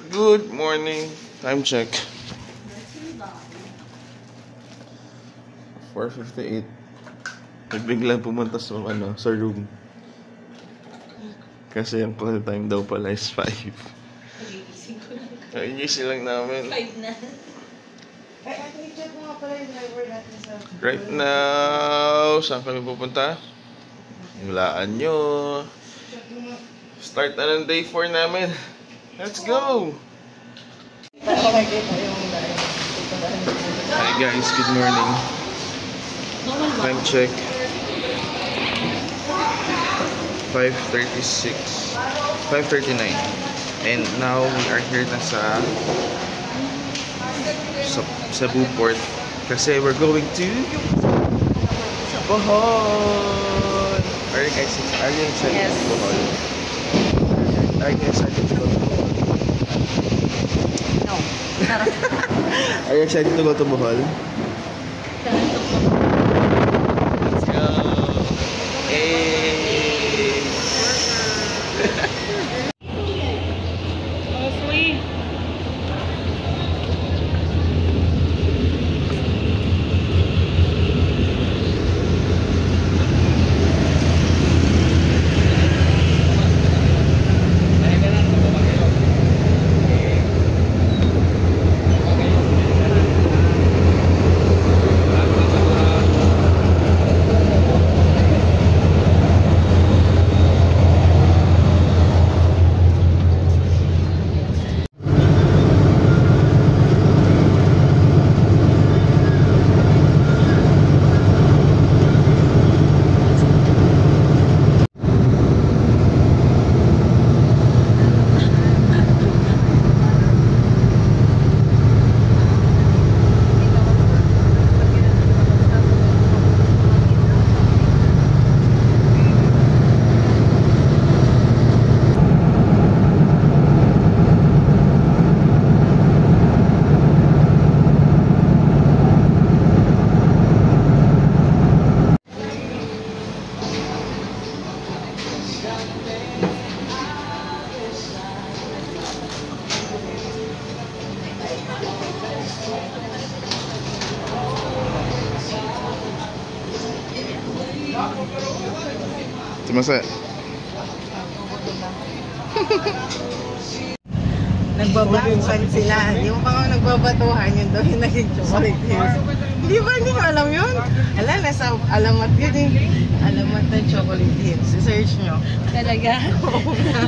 Good morning. Time check. 4:58. Biglang pumunta sa sa room. Kasi ang call time daw pala is 5. Ay, silang namin. 5 na. Ay, actually, check mo nga pala yung driver natin sa... Right now, saan kami pupunta? Hulaan nyo. Start na ng day 4 namin. Let's go! Hi guys, good morning. Time check. 5:36. 5:39. And now we are here na sa Buport kasi we're going to Bohol. Are you excited Yes. to Bohol? Are you excited to go to Bohol? No. Are you excited to go to Bohol? Let's go. Hey. Hopefully. Tumasa. Nagbabatuhan sila. Yung mga nagbabatuhan, yun daw yung naging chocolate hills. Hindi ko alam yun. Ala, nasa alamat yun eh. Alamat ng chocolate hills. I-search nyo. Talaga? Oo nga.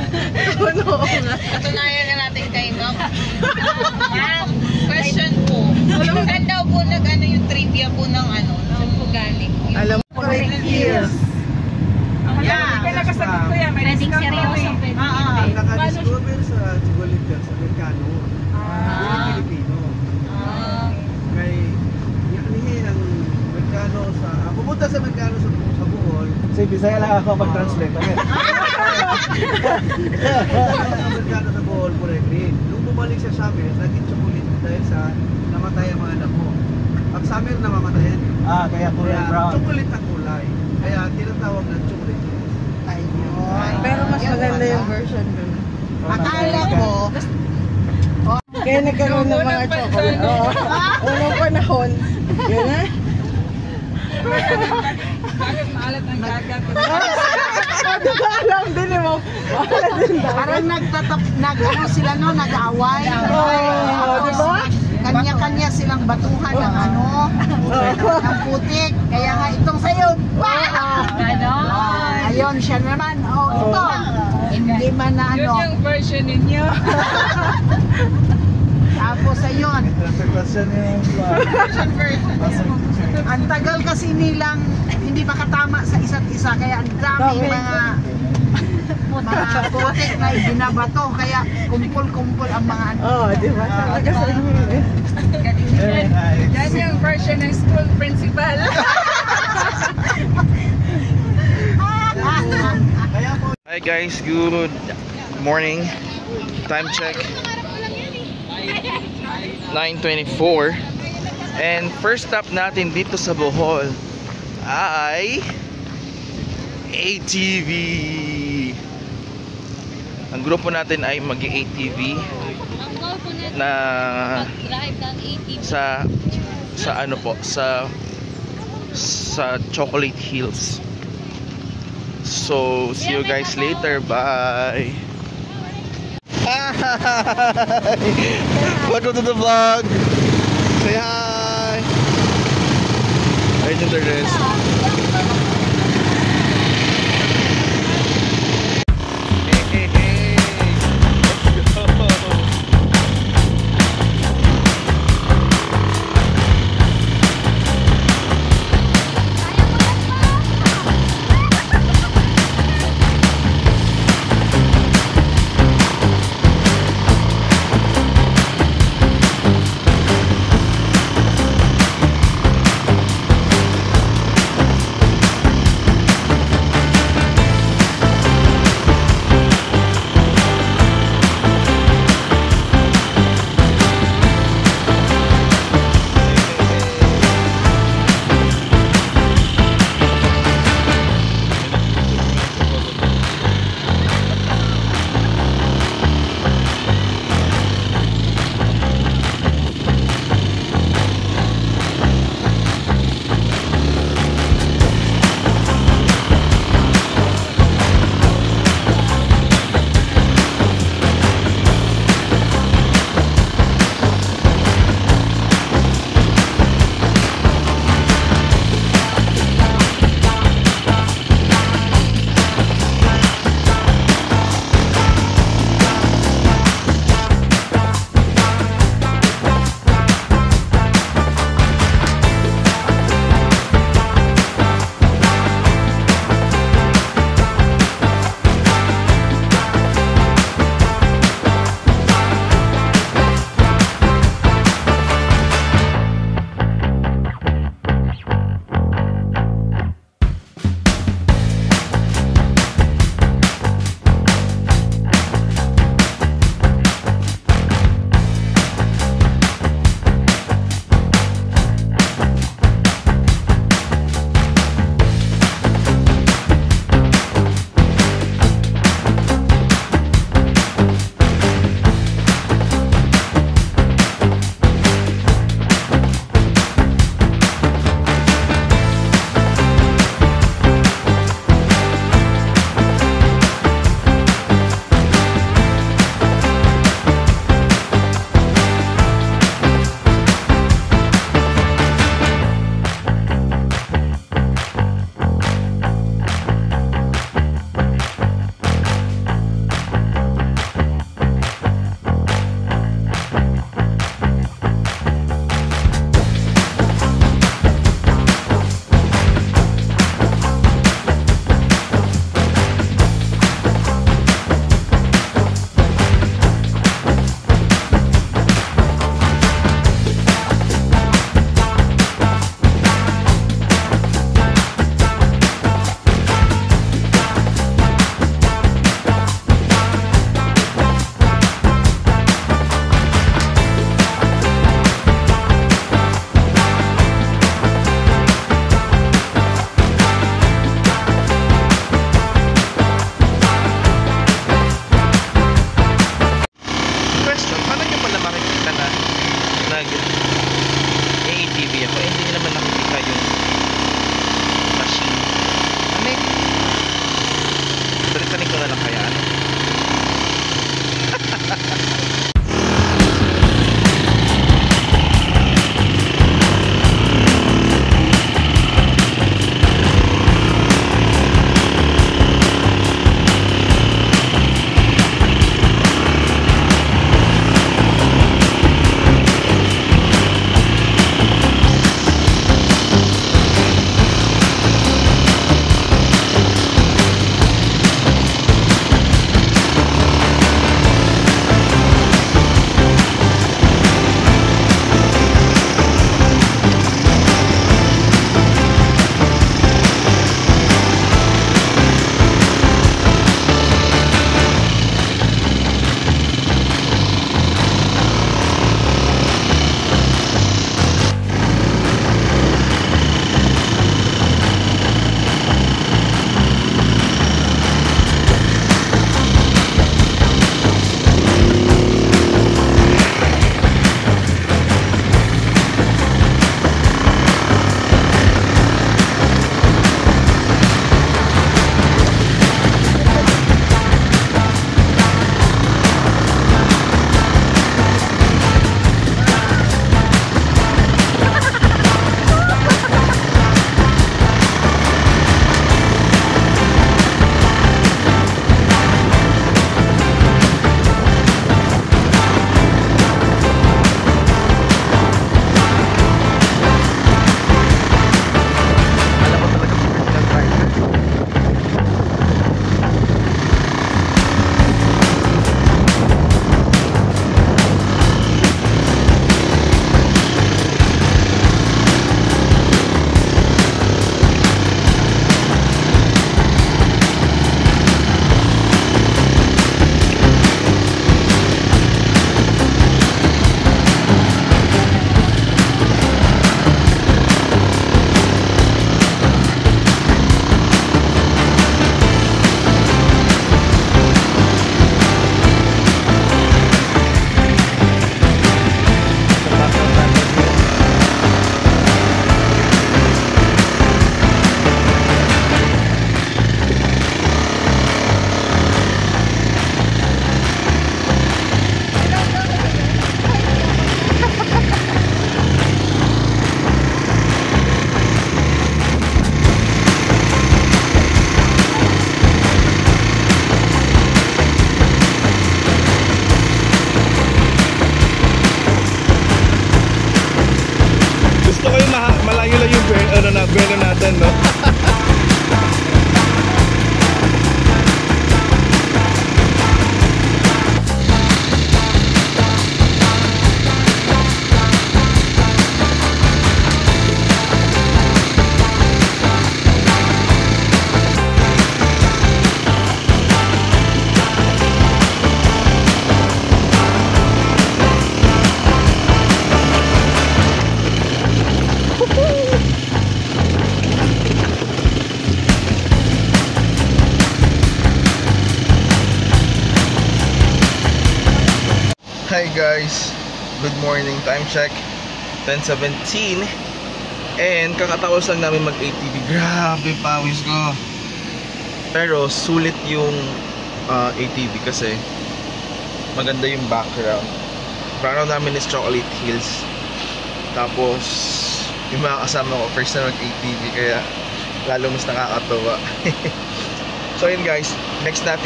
Oo nga. Patunayan na natin kay Ma'am. Ma'am, question po. Saan daw po yung trivia po ng Saan po galing? Alamat chocolate hills. Yeah, kaya nakasagot ko yan. May Pwedeng discount seryoso. kami. Naka-discover sa Chigolita sa Mercado. Pilipino. Kay Yaknihin ang Mercado sa... pumunta sa Mercado sa Bohol. Kasi Bisaya lang ako mag-translate. Sa Mercado sa Bohol, Green. Nung bumalik siya sa amin, naging chocolate dahil sa namatay ang mga anak mo. Pag summer na mamatayan yun. Kaya kulay brown. Chocolate ang kulay. Kaya tinatawag ng chocolate. Ayun. Pero mas maganda yung version dun. Akala ko, Kaya nagkaroon ng mga chocolate. Oo. Unang panahon. Yun na. bakit maalat ang gagat? Di ba alam din eh mo? Maalat din ba? Parang nag-ano sila no, nag-away. Oo, di ba? Kanya-kanya silang batuhan ng ng putik. Kaya nga itong sayo, ayun siya naman. Ito. Hindi man na Yun yung version ninyo. Tapos ayun. Interpretation yung Ang tagal kasi nilang hindi makatama sa isa't isa. Kaya ang daming mga putik na binabato. Kaya kumpul-kumpul ang mga Oo, di ba? Talaga sa inyo eh. Yan yung version ng school principal. Hi guys, good morning. Time check 9:24. And first stop natin dito sa Bohol ay ATV. Ang grupo natin ay mag-ATV na sa ano po, sa Chocolate Hills. So see you guys later, bye. Hi! Welcome to the vlog. Say hi. Ayun yung the rest. Hey, hey, hey. Let's go. Hi guys, good morning. Time check 10:17 and kakatapos lang namin mag ATV. Grabe, pawis ko. Pero sulit yung ATV kasi maganda yung background. Background namin is Chocolate Hills. Tapos yung mga kasama ko first na mag ATV kaya lalo mas nakakatawa. So yun guys, next stop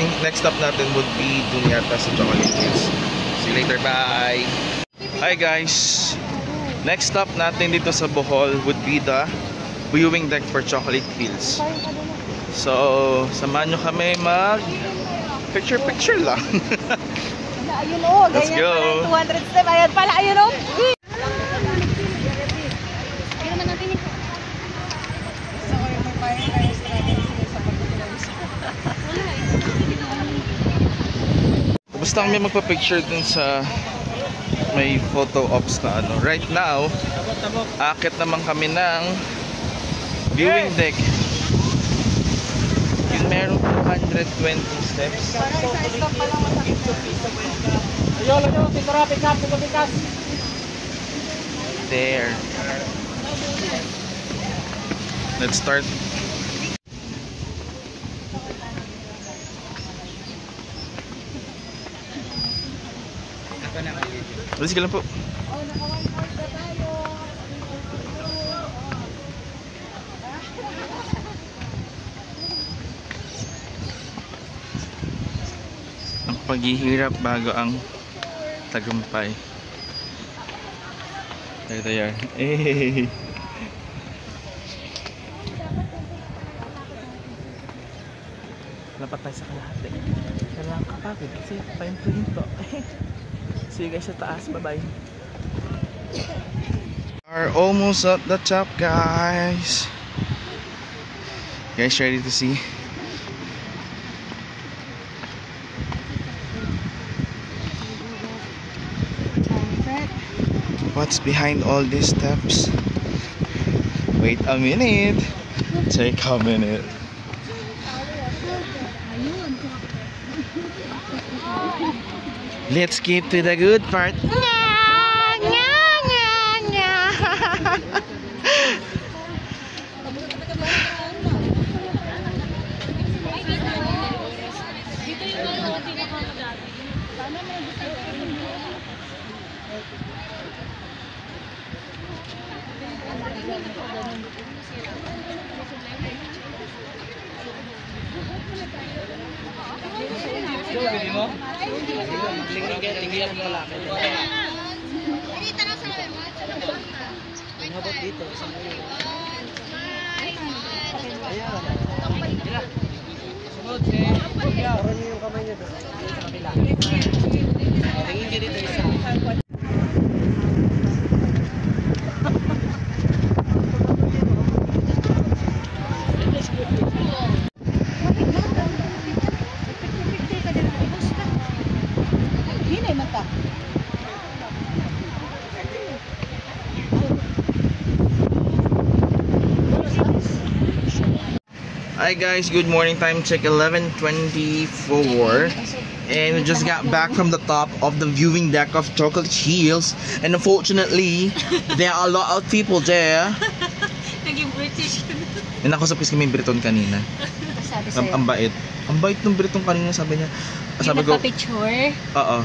natin would be dun yata sa Chocolate Hills. See you later, bye! Hi guys! Next stop natin dito sa Bohol would be the viewing deck for Chocolate Hills. So, samahan nyo kami mag picture lang. Ayun o, Let's ganyan go. pala 200 step. Ayan pala, ayun o. Basta kami magpa-picture dun sa may photo ops na ano. Right now, akit naman kami ng viewing deck. Yung merong 220 steps. There. Let's start. Sige lang po. Ang paghihirap bago ang tagumpay. There. Hey. Dapat tayo sa kalahati. Kailangan kapagod kasi pahintuin to. See you guys sa taas. Bye-bye. Are almost at the top, guys. You guys ready to see? What's behind all these steps? Wait a minute. Take a minute. Let's skip to the good part. Hi guys, good morning. Time check 11:24 and we just got back from the top of the viewing deck of Chocolate Hills and unfortunately there are a lot of people there. Naging British. Nakusap kasi kami Briton kanina. Sabi sa'yo. Ang bait. Ang bait ng Briton kanina, sabi niya. Sabi ko, Nagpa-picture? oo.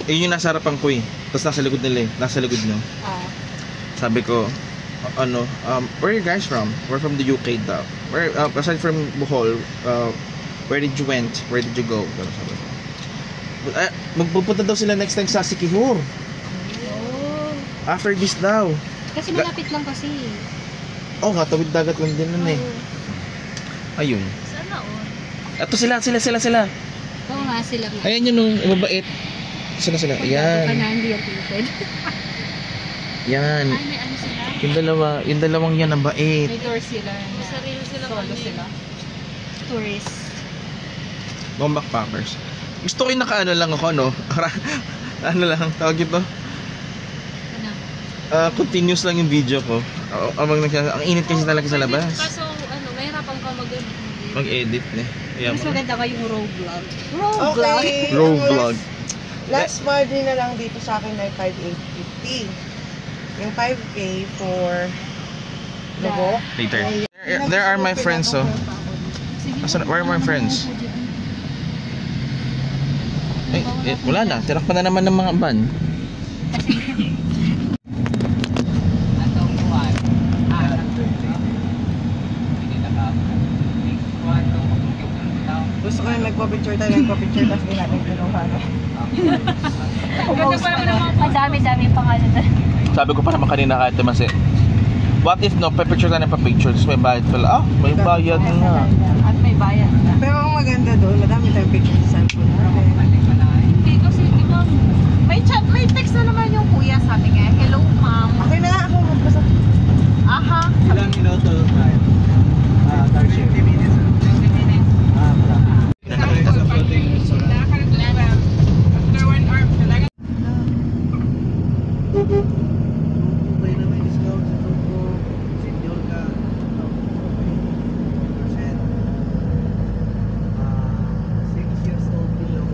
Yun yung nasa harapan ko eh. Tapos nasa likod nila eh. Nasa likod niyo. Sabi ko, where are you guys from? We're from the UK daw. Where, aside from Bohol, where did you went? Where did you go? Sabi ko. Magpupunta daw sila next time sa Sikihor. After this daw. Kasi malapit lang kasi. Oh, tawid dagat lang din nun eh. Ayun. Sana all. Ito sila. Oo nga sila. Ayan yun nung mabait. Sila. Ayan. Hindi yung tilted. Yan. Ay, may ano sila? Yung dalawang yan ang bait. May tour sila. May sarili sila. Solo sila. Tourist. Mga backpackers. Gusto ko yung nakaano lang ako, no? Ano lang, tawag ito? Ano? Continuous lang yung video ko. Ang init kasi talaga sa labas. Kaso, mahirapan ka Mag-edit, eh. Ayan Mas mo. maganda ka yung road vlog. Road vlog. Last margin na lang dito sa akin ay 5,850. Yung 5K for Lobo. Later. There are my friends, oh. Where are my friends? Eh, wala na. Tirakpan na naman ng mga ban. Gusto ko yung nagpo-picture tayo, nagpo-picture tapos hindi natin kinuha. Ang dami-dami pangalan na. Sabi ko pa naman kanina kahit naman what if no, pa-picture tayo ng pa-picture tapos may bayad pala. Ah, may bayad nga. At may bayad na. Pero ang maganda doon, madami tayong picture sa cellphone. Hindi kasi, di ba, may chat, may text na naman yung kuya, sabi nga, hello ma'am. Okay na nga ako magbasa. Aha. Ilang minuto tayo? Tarsier. 50 minutes. 20 minutes. Wala. After 1 hour, talaga. May na may discount sa Tubo. Senior ka. 6 years old below.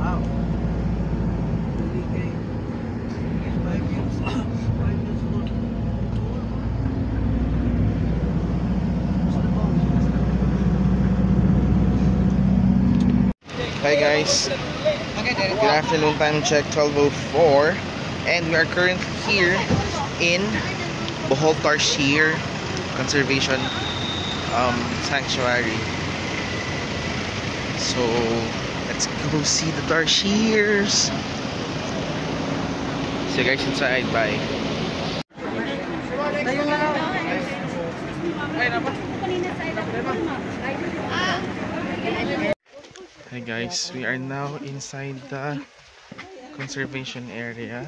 Half. Pili kay 5 years old. 5 years old. Hi guys. Good afternoon, time check 12:04, and we are currently here in Bohol Tarsier Conservation Sanctuary. So let's go see the tarsiers. See you guys inside. Bye. Hi guys, we are now inside the conservation area,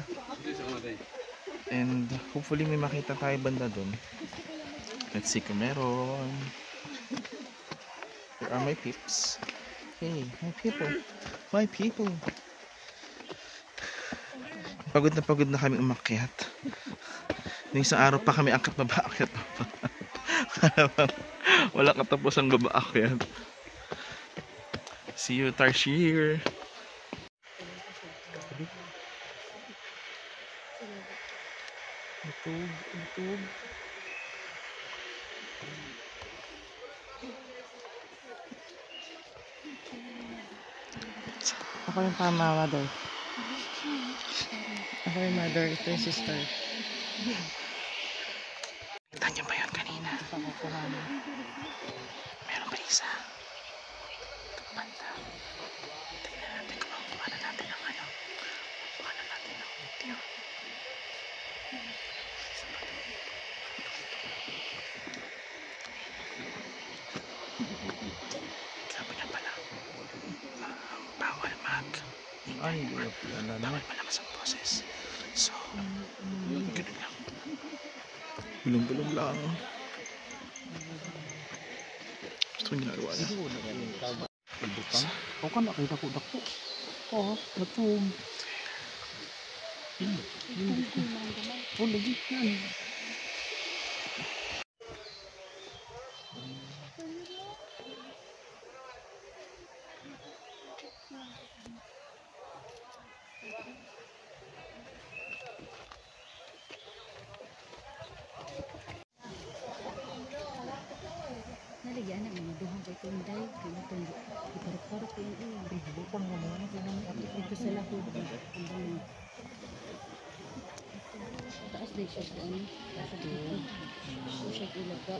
and hopefully may makita tayo banda dun. Let's see kung meron. Here are my peeps. Hey, my people. My people. Pagod na kami umakyat. Nung isang araw pa kami akyat baba, akyat baba. Wala katapos ang baba akyat. See you, Tarsier. YouTube. Ako yung mother. Ako yung mother, ito yung sister. Kita niyo ba yun kanina? Meron ba isa? Banda. Tingnan natin kung makuha na natin ang ano. Makuha na natin ang video. Sabi niya pala, bawal bawal malakas ang boses. So, ganun lang. Bulong-bulong lang. Gusto yung ginagawa niya. Ako ka nakita ko dako. Oo, natong. Hindi ko. Oh, lagi yan. Naligyan na mga duhang kay Tunday. Kaya itong iparap-parap yung Butang mo mo. ito sa lahod. Taas din siya sa ano. Sa dito. So siya ilaga.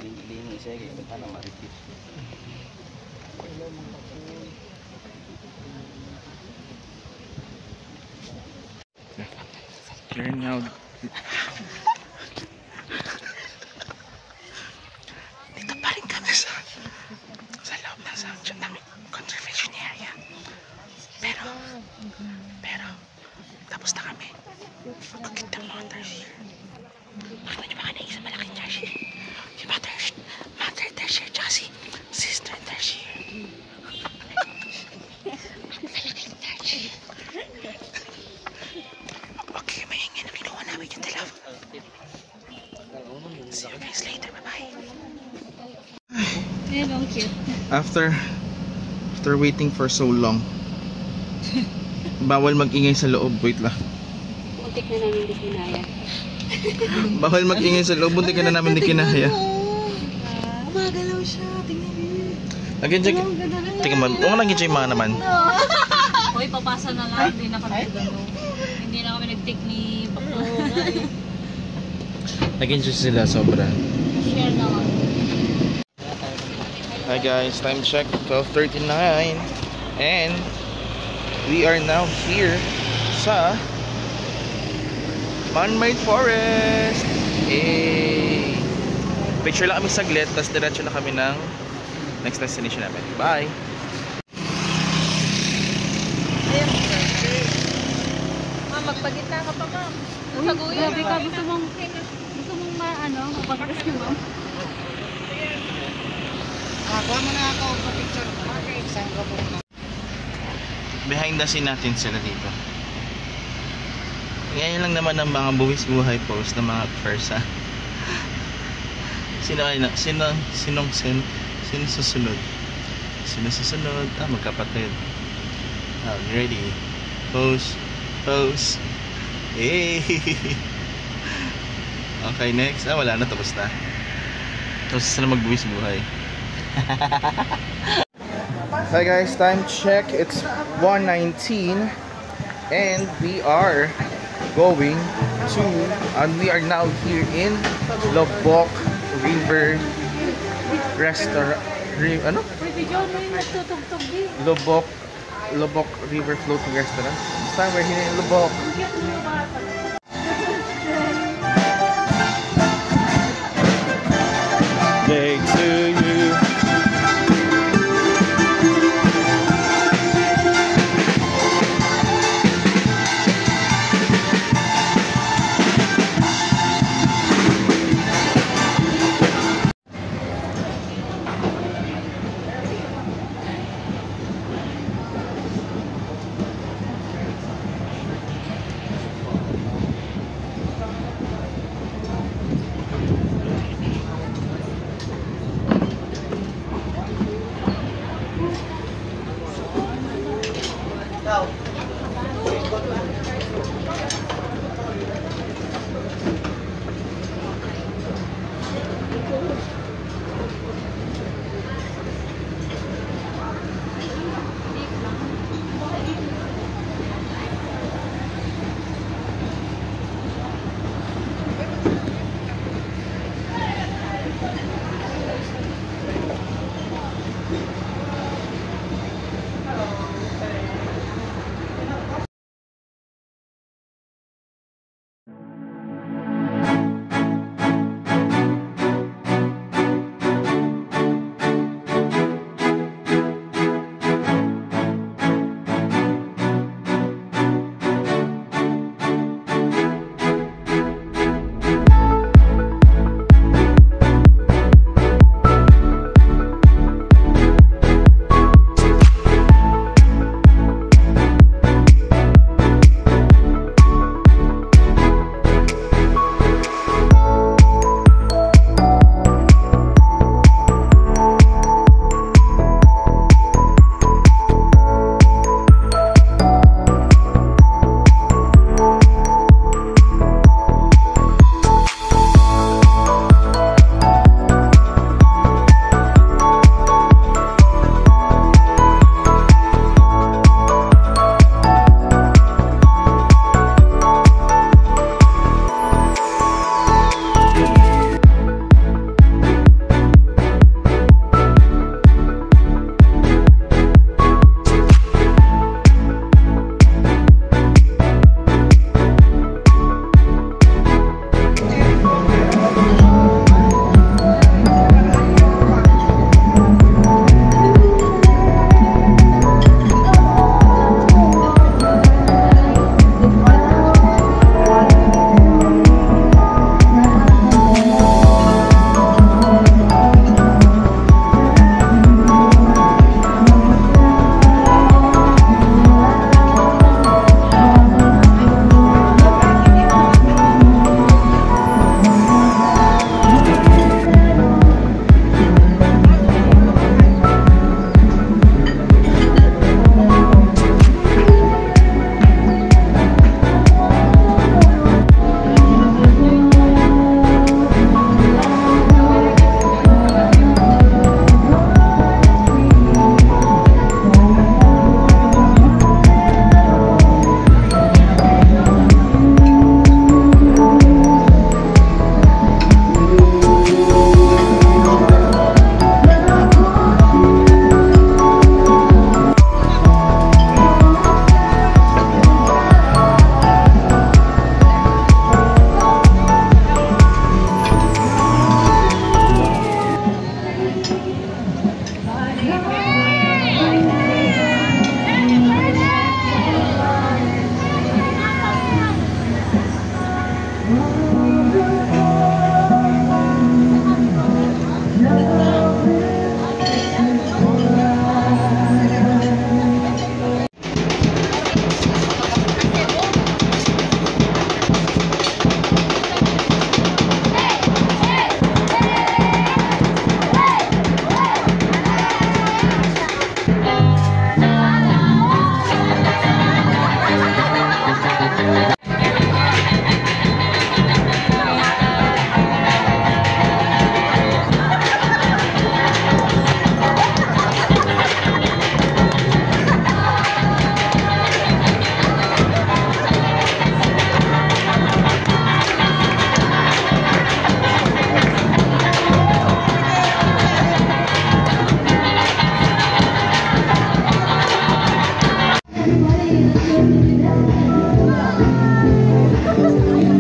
Lini saya kayak betana maripit. Clearing out. Dito pa rin kami sa loob ng conservation area. Pero tapos na kami. Magkakita ng mga tarsier. Ano nyo ba kanina sa malaking tarsier? Si Mother Tarsier tsaka si Sister Tarsier. Malaking tarsier. Okay, maingin na kinuha namin yung dalawa. Si After waiting for so long. Bawal mag-ingay sa loob. Wait lang. Muntik na namin di kinaya. Bawal mag-ingay sa loob. Bunti ka na namin di kinaya. Gumagalaw siya. Tingnan niyo. Nag-enjoy. Tingnan mo. Kung nag-enjoy mga naman. Hoy, papasa na lang. Hindi na kami gano'n. Hindi na kami nag-take ni Paco. Nag-enjoy sila sobra. Share na lang. Hi guys, time check 12:39 and we are now here sa Man-made forest. Picture lang kami saglit, tapos diretso na kami ng next destination namin. Bye! Ma'am, magpagitna ka pa, ma'am. Saguyin. Grabe ka, gusto mong mapakakas niyo, ma'am? Kuha mo na ako sa picture. Okay, saan ka po? Behind the scene natin sila dito. Ngayon lang naman ang mga buwis buhay post ng mga persa. Sino susunod? Sino susunod? Magkapatid. Ready. Pose. Hey. Okay, next. Wala na, tapos na. Tapos na magbuwis buhay. Hi guys, time check. It's 1:19 and we are going to we are now here in Lubbock River Restaurant. Lubbock River Floating Restaurant. Basta we're here in Lubbock. Day to you.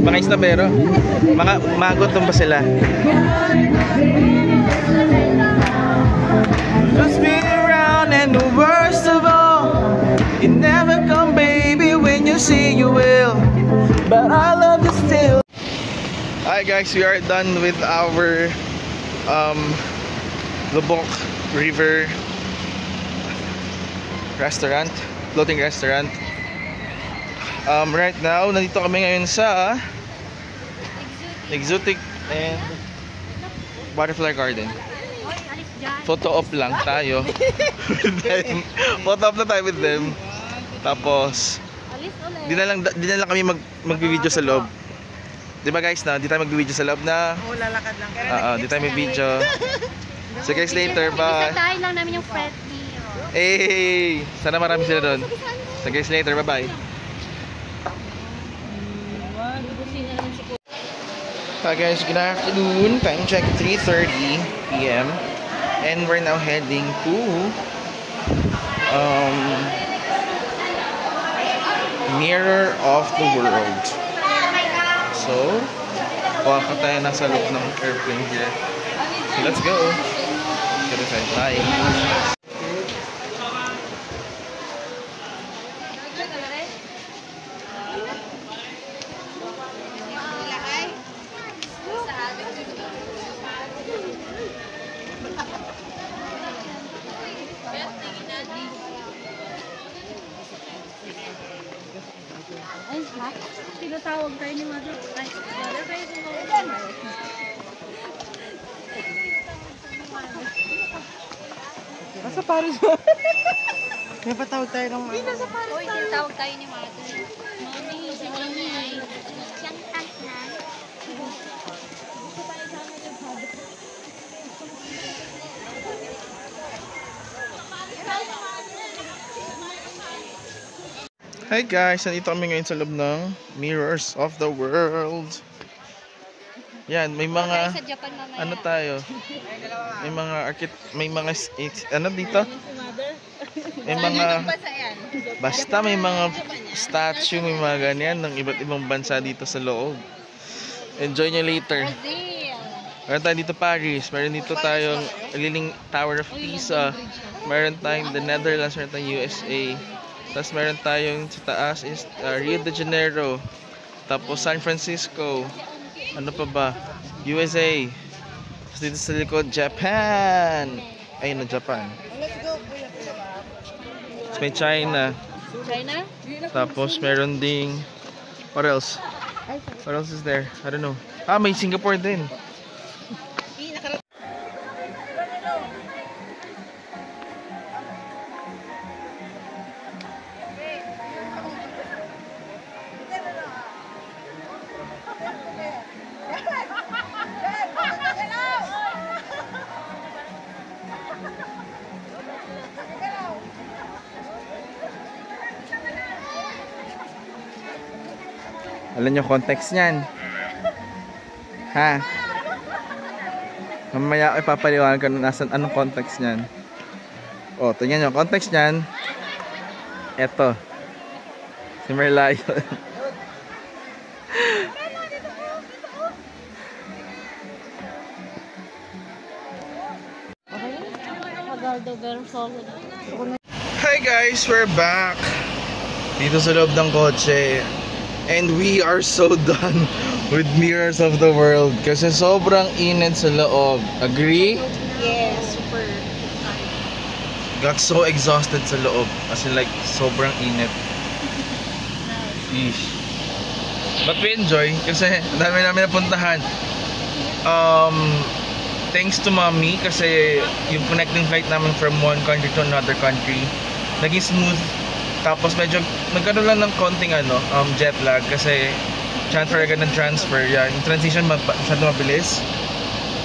Mga istabero. Magutom ba sila? Just be around and the worst of all, you never come baby when you say you will, but I love you still. Hi guys, we are done with our Lubok River restaurant, floating restaurant. Right now, nandito kami ngayon sa Exotic and Butterfly Garden. Photo op lang tayo. Photo op na tayo with them. Tapos di na lang kami mag-video sa loob. Di ba guys, na di tayo mag-video sa loob na. Lalakad lang. Di tayo may video. So guys, later, bye. Isasahin lang namin yung friend ni. Hey! Sana marami sila doon. So guys, later, bye-bye. Hi guys, good afternoon. Time check 3:30 PM. And we're now heading to Mirror of the World. So, baka tayo nasa loob ng airplane here. So, let's go. Bye. Ay, ha? Tinatawag tayo ni Mother. Ay, Mother kayo tumawag. Nasa Paris mo. May patawag tayo ng mga. Nasa Paris. Uy, tinatawag tayo ni Mother. Mami, si Mami. Siyang tantan. Hi guys, nandito kami ngayon sa loob ng Mirrors of the World. Yan, may mga Sa Japan mamaya. ano tayo? May mga ano dito? May mga basta may mga statue, may mga ganyan ng iba't ibang bansa dito sa loob. Enjoy nyo later. Brazil. Meron tayo dito Paris, meron dito tayong Leaning Tower of Pisa, meron tayong the Netherlands, meron tayong USA. Tapos meron tayong sa taas is Rio de Janeiro. Tapos San Francisco. Ano pa ba? USA. Tapos dito sa likod, Japan. Ayun na, Japan. Tapos may China. China? Tapos meron ding what else? What else is there? I don't know. May Singapore din. Alam nyo context niyan? Ha? Mamaya ipapaliwanag ko nasan anong context niyan. O, tingnan nyo, context niyan. Eto. Si Merlion. Hi guys, we're back dito sa loob ng kotse. And we are so done with Mirrors of the World kasi sobrang init sa loob. Agree? Yes, super. Got so exhausted sa loob. As in like, sobrang init. Eesh. But we enjoy kasi dami namin napuntahan. Thanks to Mommy kasi yung connecting flight namin from one country to another country naging smooth. Tapos medyo nagkaroon lang ng konting jet lag kasi transfer agad ng transfer. Yan, yung transition masyado mabilis.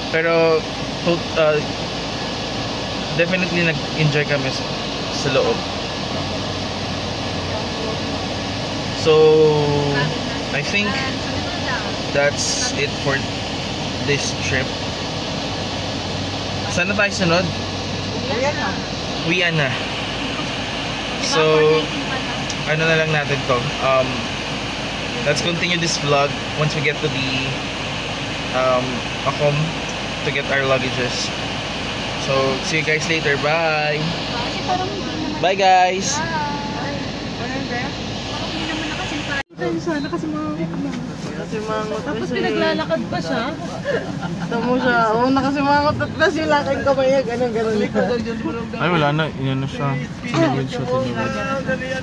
Pero definitely nag-enjoy kami sa loob. So I think that's it for this trip. Saan na tayo sunod? Uwian na. So, ano na lang natin to. Let's continue this vlog once we get to the home to get our luggages. So, see you guys later. Bye! Bye guys! Tapos pinaglalakad pa siya. Tamo siya. Oo, nakasimangot at na sila kayong kamay niya. Ganun. Ay, wala na. Inano siya.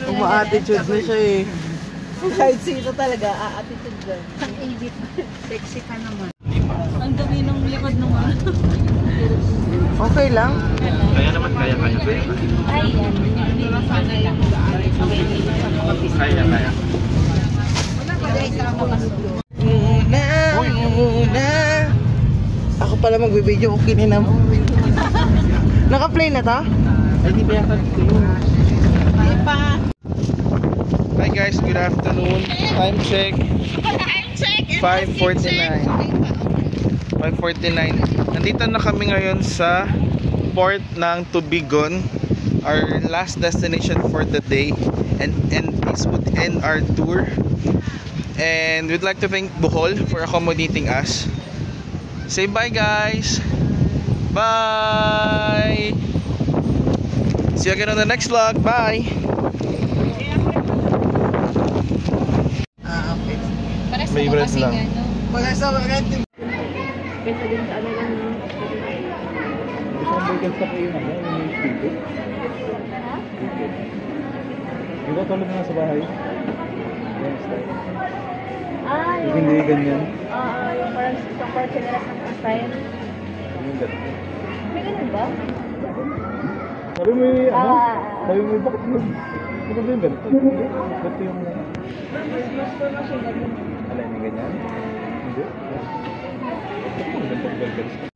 Uma-attitude na siya eh. Kahit sino talaga, a-attitude dyan. Ang ibit. Sexy ka naman. Ang dami ng likod naman. Okay lang. Kaya naman, kaya. Ay, yan. Hindi na sana lang. Kaya. Muna. Ako pala magbibideo, okay na mo. Naka-play na to? Ay, di ba yata dito yun? Hindi pa. Hi guys, good afternoon. Time check. 5:49. 5:49. Nandito na kami ngayon sa port ng Tubigon. Our last destination for the day. And this would end our tour. And we'd like to thank Bohol for accommodating us. Say bye guys. Bye. See you again on the next vlog. Bye. Okay. Pares May mo bread kasi lang. ano. Pagka sa mga Kaysa din sa ano lang. Gusto kong bacon sa kayo na yung speaker. Di ba tulad na sa bahay? Yan style. Yung hindi ganyan. Yung parang isang portion nila sa style. Yung ganito. May ganun ba? Sabi mo yung ano? Sabi mo yung bakit mo? Ano ba yung ganito? Ganito yung... Mas gusto na siya ganun. Alay, may ganyan? Hindi. Ganito velvet.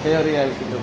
Kaya reality ko,